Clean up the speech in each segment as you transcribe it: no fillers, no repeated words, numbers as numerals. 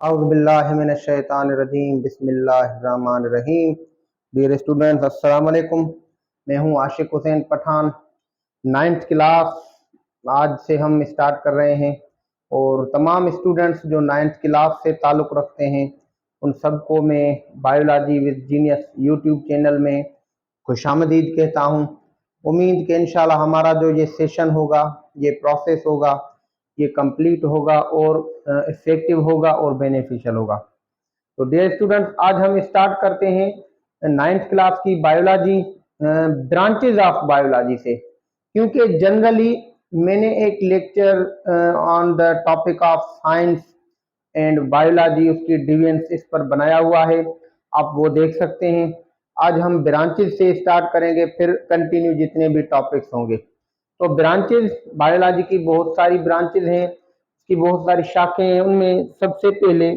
औज़ुबिल्लाहिमिनश्शैतानिर्रजीम बिस्मिल्लाहिर्रहमानिर्रहीम। Dear students, अस्सलाम वालेकुम। मैं हूं आशिक हुसैन पठान। 9th क्लास आज से हम स्टार्ट कर रहे हैं और तमाम स्टूडेंट्स जो 9th क्लास से ताल्लुक़ रखते हैं उन सबको मैं biology with genius YouTube channel में खुशामदीद कहता हूं। उम्मीद कि इंशाल्लाह हमारा जो ये सेशन होगा, ये प्रोसेस होगा, ये कंप्लीट होगा और इफेक्टिव होगा और बेनिफिशियल होगा। तो डियर स्टूडेंट्स, आज हम स्टार्ट करते हैं 9th क्लास की बायोलॉजी, ब्रांचेज ऑफ बायोलॉजी से, क्योंकि जनरली मैंने एक lecture on the topic of science and biology, उसकी डिविजन्स इस पर बनाया हुआ है, आप वो देख सकते हैं। आज हम ब्रांचेज से स्टार्ट करेंगे, फिर कंटिन्यू जितने भी टॉपिक्स होंगे। तो ब्रांचेज, बायोलॉजी की बहुत सारी ब्रांचेज हैं, इसकी बहुत सारी शाखें हैं। उनमें सबसे पहले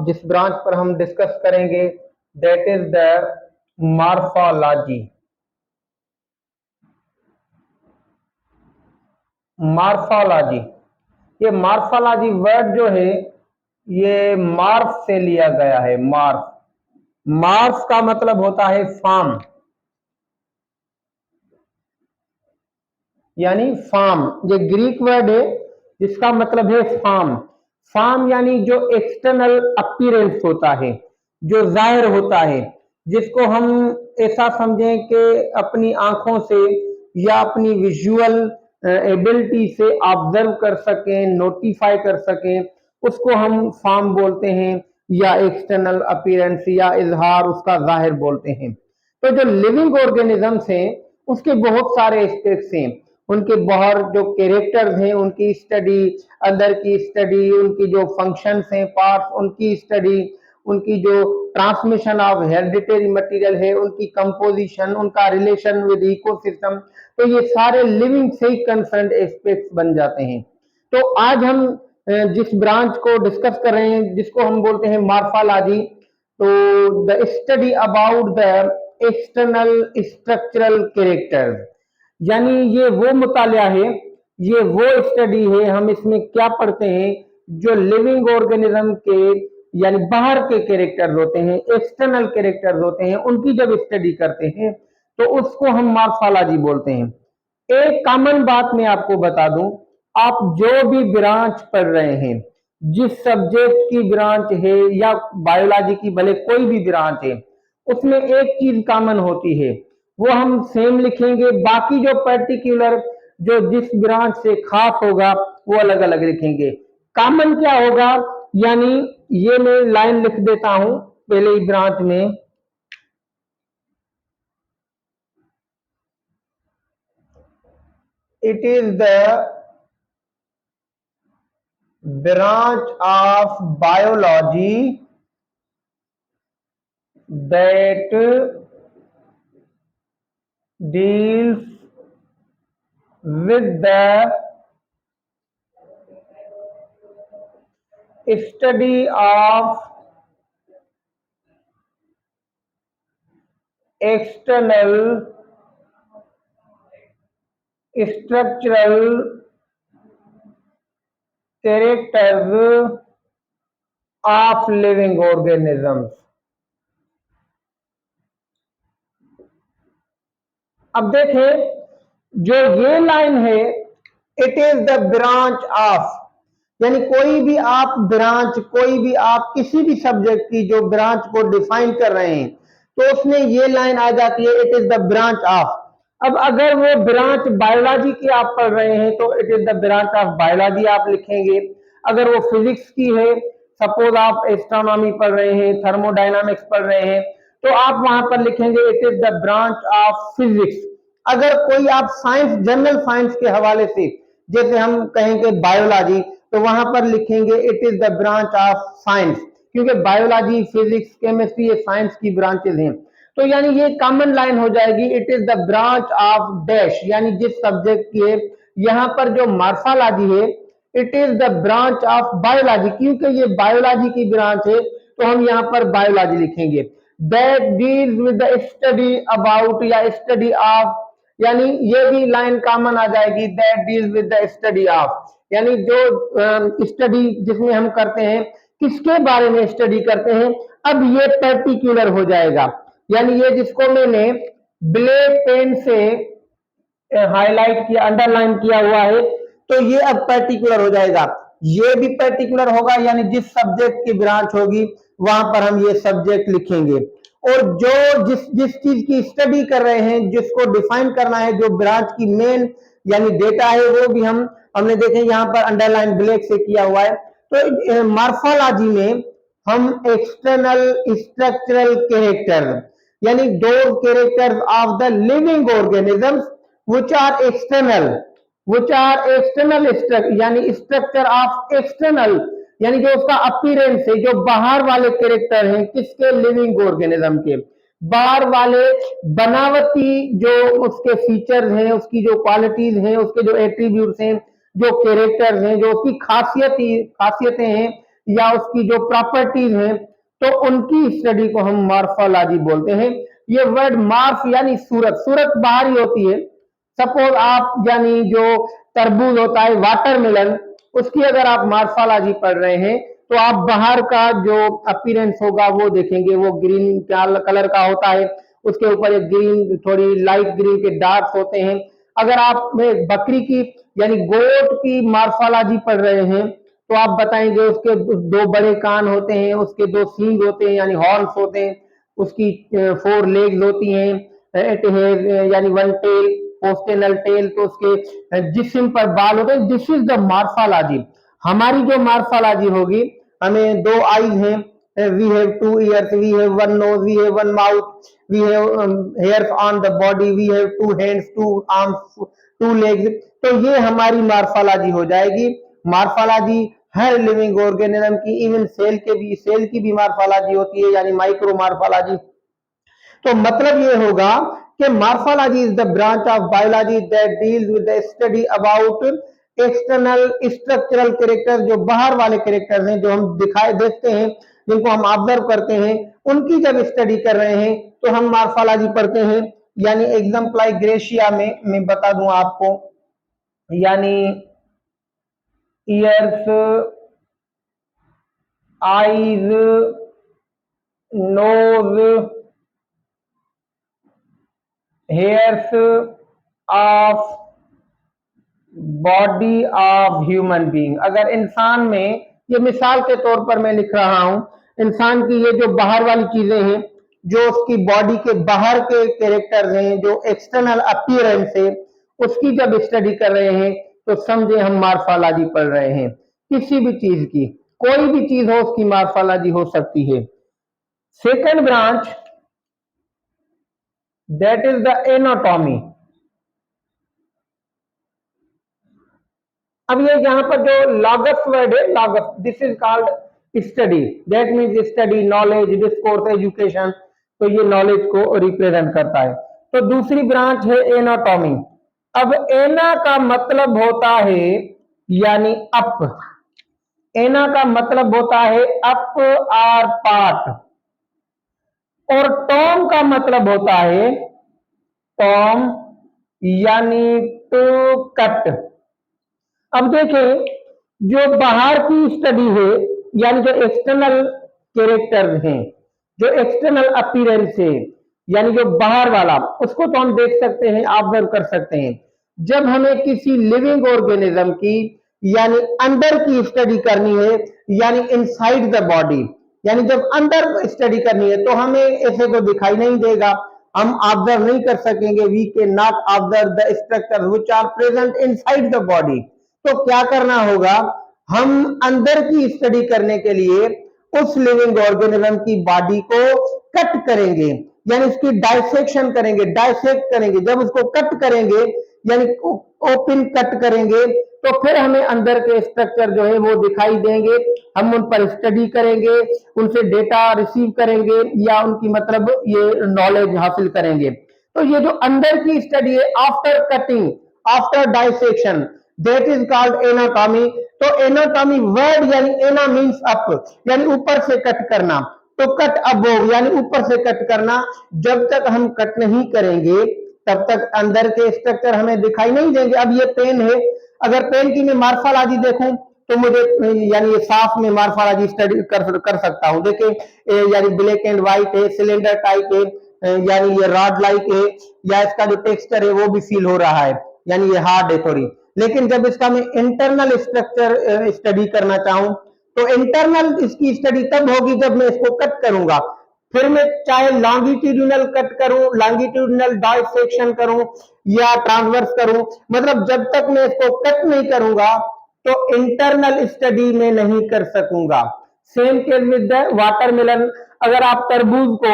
जिस ब्रांच पर हम डिस्कस करेंगे that is the morphology. Morphology, ये मॉर्फोलॉजी वर्ड जो है ये मॉर्फ से लिया गया है। मॉर्फ, मॉर्फ का मतलब होता है फॉर्म, यानी फॉर्म। ये ग्रीक वर्ड है जिसका मतलब है फॉर्म। फॉर्म यानी जो एक्सटर्नल अपीयरेंस होता है, जो जाहिर होता है, जिसको हम ऐसा समझें कि अपनी आंखों से या अपनी विजुअल एबिलिटी से ऑब्जर्व कर सकें, नोटिफाई कर सकें, उसको हम फॉर्म बोलते हैं, या एक्सटर्नल अपीयरेंस या इजहार उसका जाहिर बोलते हैं। तो जो लिविंग ऑर्गेनिजम्स हैं उसके बहुत सारे एस्पेक्ट्स हैं, उनके बाहर जो कैरेक्टर्स हैं उनकी स्टडी, अंदर की स्टडी, उनकी जो फंक्शंस हैं, पार्ट्स, उनकी स्टडी, उनकी जो ट्रांसमिशन ऑफ हेरिडिटरी मटेरियल है, उनकी कंपोजिशन, उनका रिलेशन विद इकोसिस्टम, तो ये सारे लिविंग से ही कंसर्न्ड एस्पेक्ट्स बन जाते हैं। तो आज हम जिस ब्रांच को डिस्कस कर रहे हैं जिसको हम बोलते हैं मॉर्फोलॉजी, तो the study about the external structural characters, यानी ये वो मुतालिया है, ये वो स्टडी है, हम इसमें क्या पढ़ते हैं, जो लिविंग ऑर्गेनिज्म के यानी बाहर के कैरेक्टर्स होते हैं, एक्सटर्नल कैरेक्टर्स होते हैं, उनकी जब स्टडी करते हैं तो उसको हम मॉर्फोलॉजी बोलते हैं। एक कॉमन बात मैं आपको बता दूं, आप जो भी ब्रांच पढ़ रहे हैं, जिस सब्जेक्ट की ब्रांच है या बायोलॉजी की भले कोई भी ब्रांच है, उसमें एक चीज कॉमन होती है, वो हम सेम लिखेंगे। बाकी जो पर्टिकुलर जो जिस ब्रांच से खास होगा वो अलग अलग लिखेंगे। कॉमन क्या होगा, यानी ये मैं लाइन लिख देता हूं पहले ही ब्रांच में, it is the branch of biology that deals with the study of external structural characters of living organisms। अब देखें, जो ये लाइन है, it is the branch of, यानी कोई भी आप ब्रांच, कोई भी आप किसी भी सब्जेक्ट की जो ब्रांच को डिफाइन कर रहे हैं तो उसमें ये लाइन आ जाती है, it is the branch of. अब अगर वो ब्रांच बायोलॉजी की आप पढ़ रहे हैं तो it is the branch of biology आप लिखेंगे। अगर वो फिजिक्स की है, सपोज आप एस्ट्रोनॉमी पढ़ रहे हैं, थर्मोडायनामिक्स पढ़ रहे हैं, तो आप वहां पर लिखेंगे it is the branch of physics. अगर कोई आप साइंस, जनरल साइंस के हवाले से जैसे हम कहेंगे बायोलॉजी, तो वहां पर लिखेंगे it is the branch of science, क्योंकि बायोलॉजी, फिजिक्स, केमिस्ट्री ये साइंस की ब्रांचेज हैं। तो यानी ये कॉमन लाइन हो जाएगी, it is the branch of dash, यानी जिस सब्जेक्ट की है। यहाँ पर जो मॉर्फोलॉजी है, it is the branch of biology, क्योंकि ये बायोलॉजी की ब्रांच है तो हम यहाँ पर बायोलॉजी लिखेंगे। That deals with the study about या स्टडी ऑफ, यानी ये भी लाइन कॉमन आ जाएगी, that deals with the study of, यानी जो स्टडी जिसमें हम करते हैं किसके बारे में स्टडी करते हैं? अब ये पर्टिकुलर हो जाएगा, यानी ये जिसको मैंने ब्लैक पेन से हाईलाइट किया, अंडरलाइन किया हुआ है, तो ये अब पर्टिकुलर हो जाएगा। ये भी पर्टिकुलर होगा, यानी जिस सब्जेक्ट की ब्रांच होगी वहां पर हम ये सब्जेक्ट लिखेंगे। और जो जिस चीज की स्टडी कर रहे हैं, जिसको डिफाइन करना है, जो ब्रांच की मेन यानी डेटा है, वो भी हमने देखे यहाँ पर अंडरलाइन ब्लैक से किया हुआ है। तो मॉर्फोलॉजी में हम एक्सटर्नल स्ट्रक्चरल कैरेक्टर, यानी दो characters of the living organisms which are external यानी स्ट्रक्चर ऑफ एक्सटर्नल, यानी जो उसका अपीयरेंस है, जो बाहर वाले कैरेक्टर हैं किसके, लिविंग ऑर्गेनिज्म के, बाहर वाले बनावटी जो उसके फीचर्स हैं, उसकी जो क्वालिटीज हैं, उसके जो एट्रीब्यूट्स हैं, जो कैरेक्टर्स हैं, जो उसकी खासियतें हैं या उसकी जो प्रॉपर्टीज हैं, तो उनकी स्टडी को हम मॉर्फोलॉजी बोलते हैं। ये वर्ड मॉर्फ यानी सूरत बाहरी होती है। सपोज आप यानी जो तरबूज होता है, वाटरमेलन, उसकी अगर आप मॉर्फोलॉजी पढ़ रहे हैं तो आप बाहर का जो अपीयरेंस होगा वो देखेंगे, वो ग्रीन कलर का होता है, उसके ऊपर एक ग्रीन, थोड़ी लाइट ग्रीन के डार्क होते हैं। अगर आप बकरी की यानी गोट की मॉर्फोलॉजी पढ़ रहे हैं तो आप बताएंगे उसके दो बड़े कान होते हैं, उसके दो सींग होते हैं यानी हॉर्न्स होते हैं, उसकी 4 लेग्स होती हैं, इट हैज यानी 1 टेल, पोस्टेनल टेल, तो उसके जिस्म पर बाल होते हैं। This is the morphology. हमारी जो मॉर्फोलॉजी होगी, हमें 2 आईज हैं, we have 2 ears, we have 1 nose, we have 1 mouth, we have hairs on the body, we have 2 hands, 2 arms, 2 legs. तो ये हमारी मॉर्फोलॉजी हो जाएगी। मॉर्फोलॉजी हर लिविंग ऑर्गेनिज्म की, इवन सेल की भी मॉर्फोलॉजी होती है, यानी माइक्रो मॉर्फोलॉजी। तो मतलब ये होगा कि morphology is the branch of biology that deals with the study about external structural character, जो बाहर वाले कैरेक्टर्स हैं, जो हम देखते हैं, जिनको हम ऑब्जर्व करते हैं, उनकी जब स्टडी कर रहे हैं तो हम मॉर्फोलॉजी पढ़ते हैं। यानी एग्जाम्पल ग्रेशिया में मैं बता दूं आपको, यानी ears, eyes, nose, hairs of body of human being. अगर इंसान में, ये मिसाल के तौर पर मैं लिख रहा हूं, इंसान की ये जो बाहर वाली चीजें हैं, जो उसकी बॉडी के बाहर के कैरेक्टर्स हैं, जो एक्सटर्नल अपीयरेंस है, उसकी जब स्टडी कर रहे हैं तो समझे हम मॉर्फोलॉजी पढ़ रहे हैं। किसी भी चीज की, कोई भी चीज हो, उसकी मॉर्फोलॉजी हो सकती है। Second branch, that is the anatomy. अब ये यहाँ पर जो लॉगस वर्ड है, logos, this is called study, that means study, knowledge, discourse, education. तो ये नॉलेज को रिप्रेजेंट करता है। तो दूसरी ब्रांच है एनाटॉमी। अब एना का मतलब होता है यानी अप, एना का मतलब होता है अप और पार्ट, और टॉम का मतलब होता है टॉम यानी टू कट। अब देखें, जो बाहर की स्टडी है, यानी जो एक्सटर्नल कैरेक्टर्स हैं, जो एक्सटर्नल अपीयरेंस है, यानी जो बाहर वाला, उसको तो हम देख सकते हैं, ऑब्जर्व कर सकते हैं। जब हमें किसी लिविंग ऑर्गेनिज्म की यानी अंदर की स्टडी करनी है, यानी इनसाइड द बॉडी, यानी जब अंदर स्टडी करनी है तो हमें ऐसे तो दिखाई नहीं देगा, हम ऑब्जर्व नहीं कर सकेंगे। We can not observe the structure which are present inside the body. तो क्या करना होगा, हम अंदर की स्टडी करने के लिए उस लिविंग ऑर्गेनिज्म की बॉडी को कट करेंगे, यानी उसकी डाइसेक्शन करेंगे, डाइसेक्ट करेंगे। जब उसको कट करेंगे यानी ओपन कट करेंगे, तो फिर हमें अंदर के स्ट्रक्चर जो है वो दिखाई देंगे, हम उन पर स्टडी करेंगे, उनसे डेटा रिसीव करेंगे, या उनकी मतलब ये नॉलेज हासिल करेंगे। तो ये जो अंदर की स्टडी है, after cutting, after dissection, that is called anatomy. तो एनाटॉमी वर्ड यानी एना मींस अप, यानी ऊपर से कट करना, तो कट अबोव यानी ऊपर से कट करना। जब तक हम कट नहीं करेंगे तब तक अंदर के स्ट्रक्चर हमें दिखाई नहीं देंगे। अब ये पेन है, अगर पेन की मैं मॉर्फोलॉजी देखूं तो मुझे यानी ये साफ में मॉर्फोलॉजी स्टडी कर सकता हूँ। देखिए यानी ब्लैक एंड व्हाइट है, सिलेंडर टाइप है, यानी ये रॉड लाइक है, या इसका जो टेक्सचर है वो भी फील हो रहा है, यानी ये हार्ड है थोड़ी। लेकिन जब इसका मैं इंटरनल स्ट्रक्चर स्टडी करना चाहूँ, तो इंटरनल इसकी स्टडी तब होगी जब मैं इसको कट करूंगा। फिर मैं चाहे लॉन्गिट्यूडिनल कट करूं, लॉन्गिट्यूडिनल डाइसेक्शन करूं, या ट्रांसवर्स करूं, मतलब जब तक मैं इसको कट नहीं करूंगा तो इंटरनल स्टडी में नहीं कर सकूंगा। Same case with the watermelon. अगर आप तरबूज को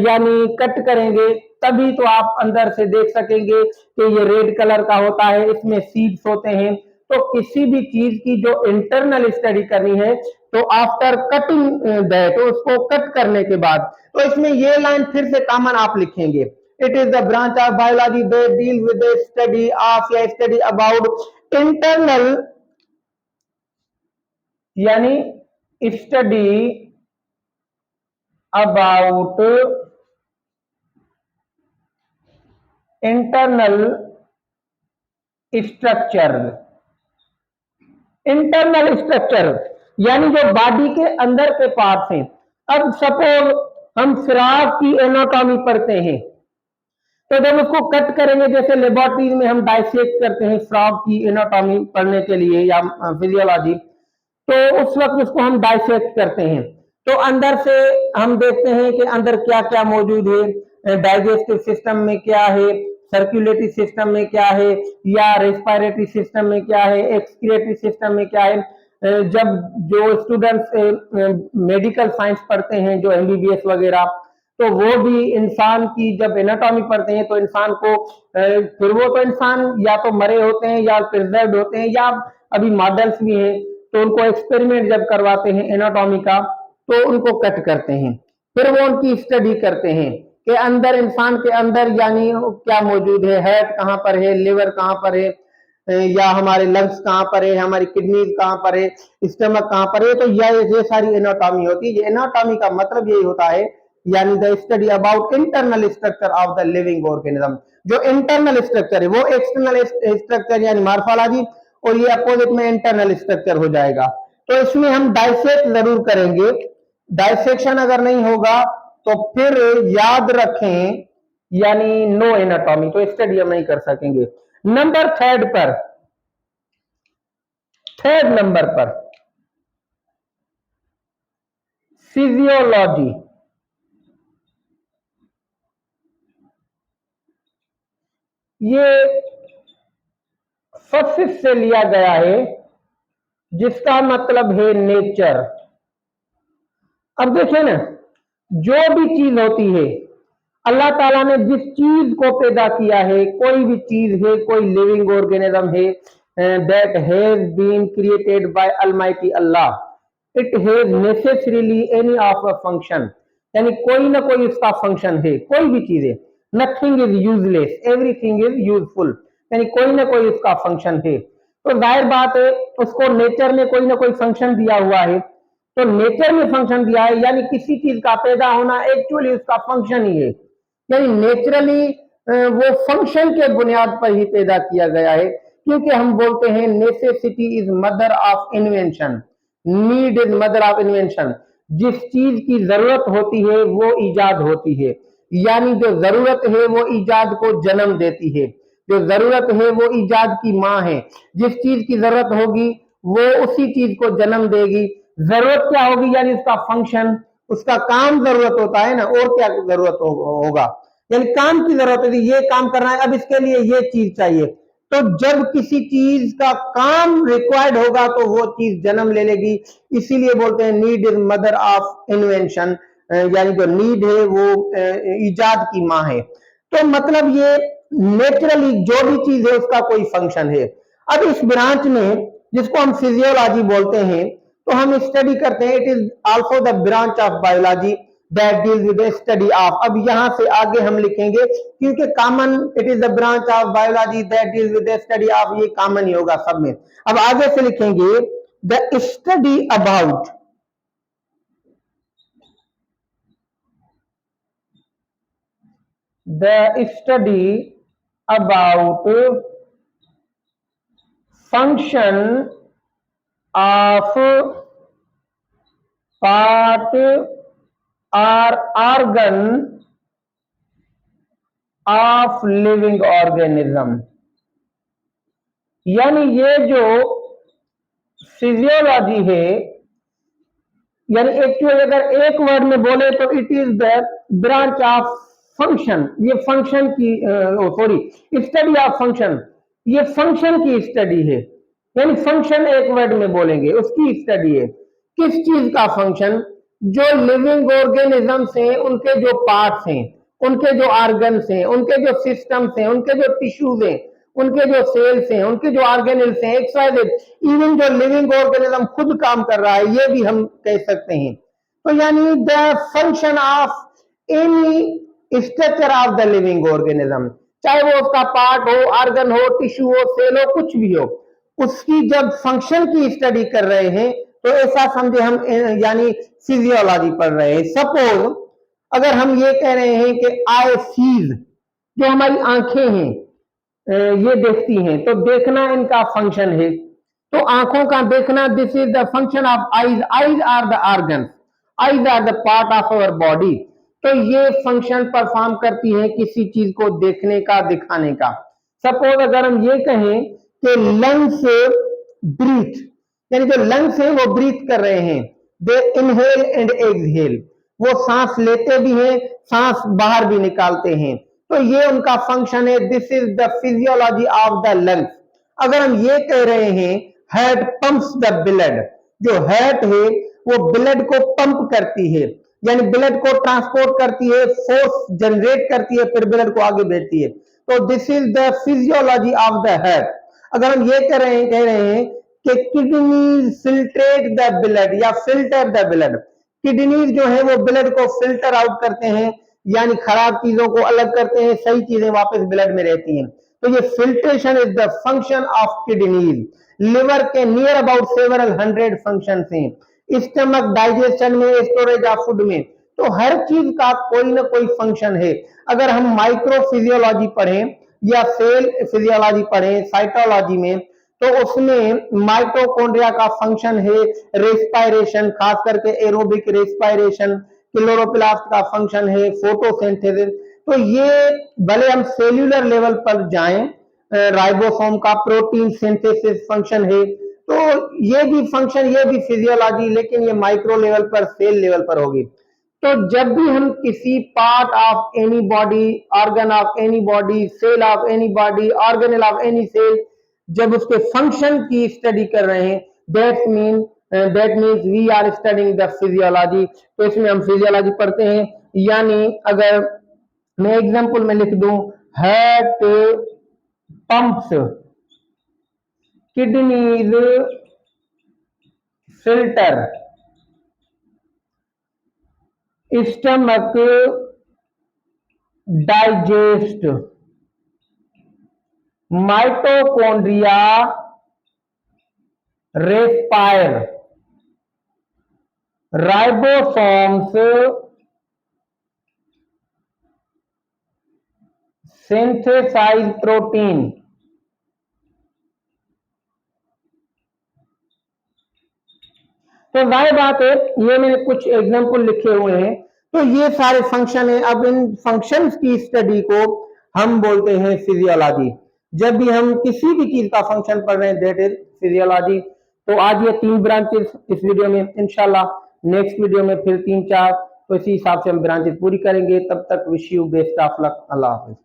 यानी कट करेंगे तभी तो आप अंदर से देख सकेंगे कि ये रेड कलर का होता है, इसमें सीड्स होते हैं। तो किसी भी चीज की जो इंटरनल स्टडी करनी है, तो आफ्टर कटिंग दैट, उसको कट करने के बाद, तो इसमें ये लाइन फिर से कॉमन आप लिखेंगे, it is the branch of biology that deal with the study of या स्टडी अबाउट इंटरनल, यानी study about internal structure. Internal structure यानी जो बॉडी के अंदर के पार्ट्स हैं। अब सपोज हम फ्रॉग की एनाटॉमी पढ़ते हैं, तो जब उसको कट करेंगे, जैसे लेबोरेटरी में हम डाइसेक्ट करते हैं फ्रॉग की एनाटॉमी पढ़ने के लिए या फिजियोलॉजी, तो उस वक्त उसको हम डाइसेक्ट करते हैं। तो अंदर से हम देखते हैं कि अंदर क्या क्या मौजूद है, डाइजेस्टिव सिस्टम में क्या है, सर्कुलेटरी सिस्टम में क्या है, या रेस्पिरेटरी सिस्टम में क्या है, एक्सक्रिएटरी सिस्टम में क्या है। जब जो स्टूडेंट्स मेडिकल साइंस पढ़ते हैं, जो एमबीबीएस वगैरह, तो वो भी इंसान की जब एनाटॉमी पढ़ते हैं, तो इंसान को फिर वो तो इंसान या तो मरे होते हैं या प्रिजर्व्ड होते हैं, या अभी मॉडल्स भी हैं, तो उनको एक्सपेरिमेंट जब करवाते हैं एनाटॉमी का, तो उनको कट करते हैं। फिर वो उनकी स्टडी करते हैं कि अंदर, इंसान के अंदर यानी क्या मौजूद है, हार्ट कहाँ पर है, लिवर कहाँ पर है, या हमारे लंग्स कहाँ पर है, हमारी किडनीज कहाँ पर है, स्टमक कहाँ पर है। तो ये सारी एनाटॉमी होती है। एनाटॉमी का मतलब यही होता है, यानी the study about internal structure of the living organism. जो इंटरनल स्ट्रक्चर है वो एक्सटर्नल स्ट्रक्चर यानी मॉर्फोलॉजी, और ये अपोजिट में इंटरनल स्ट्रक्चर हो जाएगा। तो इसमें हम डाइसेक्ट जरूर करेंगे। डाइसेक्शन अगर नहीं होगा तो फिर याद रखें, यानी नो एनाटॉमी, तो स्टडी हम नहीं कर सकेंगे। नंबर थर्ड नंबर पर फिजियोलॉजी। ये फर्स्ट से लिया गया है, जिसका मतलब है नेचर। अब देखिए ना, जो भी चीज होती है, अल्लाह ताला ने जिस चीज को पैदा किया है, कोई भी चीज है, कोई लिविंग ऑर्गेनिज्म है, that has been created by almighty Allah, it has necessarily any of a function, यानी कोई ना कोई उसका फंक्शन है। कोई भी चीज है, nothing is useless, everything is useful, यानी कोई ना कोई उसका फंक्शन है। तो जाहिर बात है, उसको नेचर ने कोई ना कोई फंक्शन दिया हुआ है। तो नेचर में फंक्शन दिया है, यानी किसी चीज का पैदा होना एक्चुअली उसका फंक्शन ही है, यानी नेचुरली वो फंक्शन के बुनियाद पर ही पैदा किया गया है। क्योंकि हम बोलते हैं necessity is mother of invention, need is mother of invention. जिस चीज की जरूरत होती है वो इजाद होती है, यानी जो जरूरत है वो इजाद को जन्म देती है। जो जरूरत है वो इजाद की माँ है। जिस चीज की जरूरत होगी वो उसी चीज को जन्म देगी। जरूरत क्या होगी, यानी उसका फंक्शन, उसका काम जरूरत होता है ना, और क्या जरूरत होगा, यानी काम की जरूरत है, ये काम करना है, अब इसके लिए ये चीज चाहिए। तो जब किसी चीज का काम रिक्वायर्ड होगा तो वो चीज जन्म ले लेगी। इसीलिए बोलते हैं need is mother of invention, यानी जो नीड है वो इजाद की माँ है। तो मतलब ये नेचुरली जो भी चीज है उसका कोई फंक्शन है। अब इस ब्रांच में, जिसको हम फिजियोलॉजी बोलते हैं, तो हम स्टडी करते हैं, it is also the branch of biology that deals with the study of. अब यहां से आगे हम लिखेंगे, क्योंकि common, it is the branch of biology that deals with the study of, ये कॉमन ही होगा सब में। अब आगे से लिखेंगे the study about, the study about function of part or organ of living organism। यानी ये जो फिजियोलॉजी है, यानी एक्चुअली अगर एक वर्ड में बोले तो it is the branch of function. ये फंक्शन की स्टडी ऑफ फंक्शन, ये फंक्शन की स्टडी है। यानी फंक्शन एक वर्ड में बोलेंगे, उसकी स्टडी है। किस चीज का फंक्शन? जो लिविंग ऑर्गेनिजम्स हैं उनके जो पार्ट्स हैं, उनके जो ऑर्गन्स हैं, उनके जो सिस्टम्स हैं, उनके जो टिश्यूज हैं, उनके जो सेल्स हैं, उनके जो ऑर्गेनेल्स हैं, एक्सवाइजेड, इवन जो लिविंग ऑर्गेनिज्म खुद काम कर रहा है, ये भी हम कह सकते हैं। तो यानी the function of any structure of the living organism, चाहे वो उसका पार्ट हो, ऑर्गन हो, टिश्यू हो, सेल हो, कुछ भी हो, उसकी जब फंक्शन की स्टडी कर रहे हैं तो ऐसा समझे हम यानी फिजियोलॉजी पढ़ रहे हैं। सपोज अगर हम ये कह रहे हैं कि आई सीज, जो हमारी आंखें हैं ये देखती हैं, तो देखना इनका फंक्शन है। तो आंखों का देखना, this is the function of eyes. Eyes are the organ, eyes are the part of our body. तो ये फंक्शन परफॉर्म करती है किसी चीज को देखने का, दिखाने का। सपोज अगर हम ये कहें कि लंग्स ब्रीथ, यानी जो लंग्स हैं वो ब्रीथ कर रहे हैं, दे इनहेल एंड एक्सहेल, वो सांस लेते भी हैं, सांस बाहर भी निकालते हैं। तो ये उनका फंक्शन है, this is the physiology of the lungs. अगर हम ये कह रहे हैं हार्ट पंप्स द ब्लड, जो हार्ट है वो ब्लड को पंप करती है, यानी ब्लड को ट्रांसपोर्ट करती है, फोर्स जनरेट करती है, फिर ब्लड को आगे भेजती है। तो this is the physiology of the heart. अगर हम ये कह रहे हैं कि किडनी फिल्ट्रेट द ब्लड या फिल्टर द ब्लड, किडनीज जो है वो ब्लड को फिल्टर आउट करते हैं, यानी खराब चीजों को अलग करते हैं, सही चीजें वापस ब्लड में रहती हैं। तो ये filtration is the function of kidneys. Liver के नियर अबाउट सेवरल 100 फंक्शन हैं। स्टमक डाइजेशन में, स्टोरेज ऑफ फूड में। तो हर चीज का कोई ना कोई फंक्शन है। अगर हम माइक्रो फिजियोलॉजी पढ़ें या सेल फिजियोलॉजी पढ़ें साइटोलॉजी में, तो उसमें माइटोकॉन्ड्रिया का फंक्शन है रेस्पायरेशन, खास करके एरोबिक रेस्पायरेशन। क्लोरोप्लास्ट का फंक्शन है फोटोसिंथेसिस। तो ये भले हम सेल्यूलर लेवल पर जाएं, राइबोसोम का प्रोटीन सिंथेसिस फंक्शन है, तो ये भी फंक्शन, ये भी फिजियोलॉजी, लेकिन ये माइक्रो लेवल पर, सेल लेवल पर होगी। तो जब भी हम किसी part of any body, organ of any body, cell of any body, organelle of any cell, जब उसके फंक्शन की स्टडी कर रहे हैं, that means we are studying the physiology. तो इसमें हम फिजियोलॉजी पढ़ते हैं। यानी अगर मैं एग्जांपल में लिख दूं, heart pumps, kidneys filter, stomach digest, mitochondria respire, ribosomes synthesise protein. तो जाहिर बात है, ये मैंने कुछ एग्जांपल लिखे हुए हैं, तो ये सारे फंक्शन है। अब इन फंक्शंस की स्टडी को हम बोलते हैं फिजियोलॉजी। जब भी हम किसी भी चीज का फंक्शन पढ़ रहे हैं, दैट इज फिजियोलॉजी। तो आज ये 3 ब्रांचेस इस वीडियो में, इंशाल्लाह नेक्स्ट वीडियो में फिर 3-4, तो इसी हिसाब से हम ब्रांचेस पूरी करेंगे। तब तक wish you best of luck. Allah Hafiz.